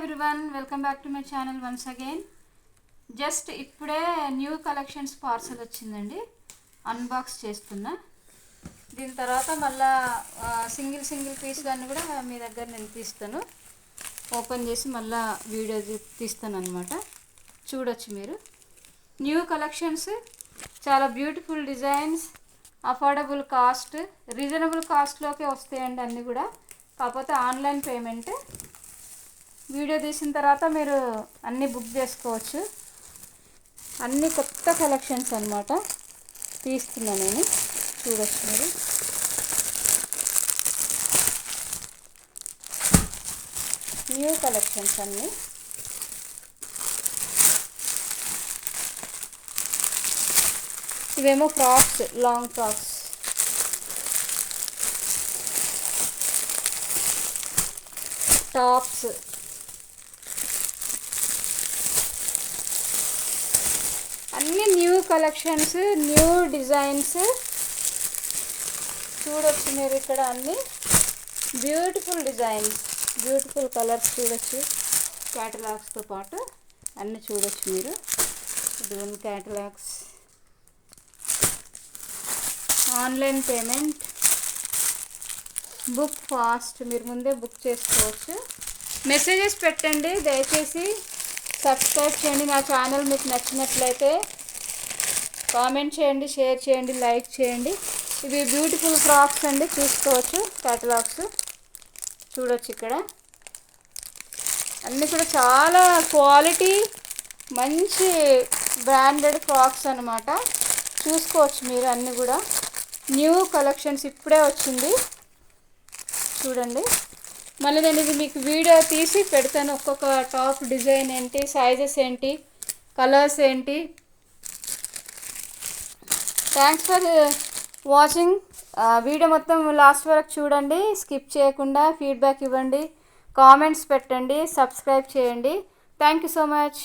Everyone, welcome back to my channel once again. Just ఇప్పుడే new collections parcel వచ్చిందండి, unbox చేస్తున్నా. దీని తర్వాత మళ్ళా సింగిల్ పీస్ దాన్ని కూడా మీ దగ్గర నేను తీస్తాను, ఓపెన్ చేసి మళ్ళీ వీడియో తీస్తాను అనమాట. చూడొచ్చు మీరు. న్యూ కలెక్షన్స్, చాలా beautiful designs, affordable cost, reasonable కాస్ట్లోకే వస్తాయండి అన్నీ కూడా. కాకపోతే ఆన్లైన్ పేమెంట్. వీడియో తీసిన తర్వాత మీరు అన్నీ బుక్ చేసుకోవచ్చు. అన్నీ కొత్త కలెక్షన్స్ అన్నమాట తీస్తున్నా నేను. చూడొచ్చు మీరు. న్యూ కలెక్షన్స్ అన్నీ. ఇవేమో ఫ్రాక్స్, లాంగ్ ఫ్రాక్స్. టాప్స్, అన్నీ న్యూ కలెక్షన్స్, న్యూ డిజైన్స్. చూడొచ్చు మీరు ఇక్కడ అన్నీ బ్యూటిఫుల్ డిజైన్స్, బ్యూటిఫుల్ కలర్స్ చూడొచ్చు. క్యాటలాగ్స్తో పాటు అన్నీ చూడొచ్చు మీరు. ఇదిగోండి catalogues. Online payment, book fast, మీరు ముందే బుక్ చేసుకోవచ్చు. మెసేజెస్ పెట్టండి దయచేసి. సబ్స్క్రైబ్ చేయండి. నా ఛానల్ మీకు నచ్చినట్లయితే కామెంట్ చేయండి, షేర్ చేయండి, లైక్ చేయండి. ఇవి బ్యూటిఫుల్ ఫ్రాక్స్ అండి, చూసుకోవచ్చు. క్యాటలాగ్స్ చూడొచ్చు ఇక్కడ. అన్నీ కూడా చాలా క్వాలిటీ, మంచి బ్రాండెడ్ ఫ్రాక్స్ అన్నమాట. చూసుకోవచ్చు మీరు అన్నీ కూడా. న్యూ కలెక్షన్స్ ఇప్పుడే వచ్చింది, చూడండి. మళ్ళీ నేను ఇది మీకు వీడియో తీసి పెడతాను. ఒక్కొక్క టాప్ డిజైన్ ఏంటి, సైజెస్ ఏంటి, కలర్స్ ఏంటి. Thanks for watching. వీడియో మొత్తం లాస్ట్ వరకు చూడండి, స్కిప్ చేయకుండా. ఫీడ్బ్యాక్ ఇవ్వండి, కామెంట్స్ పెట్టండి, సబ్స్క్రైబ్ చేయండి. Thank you so much.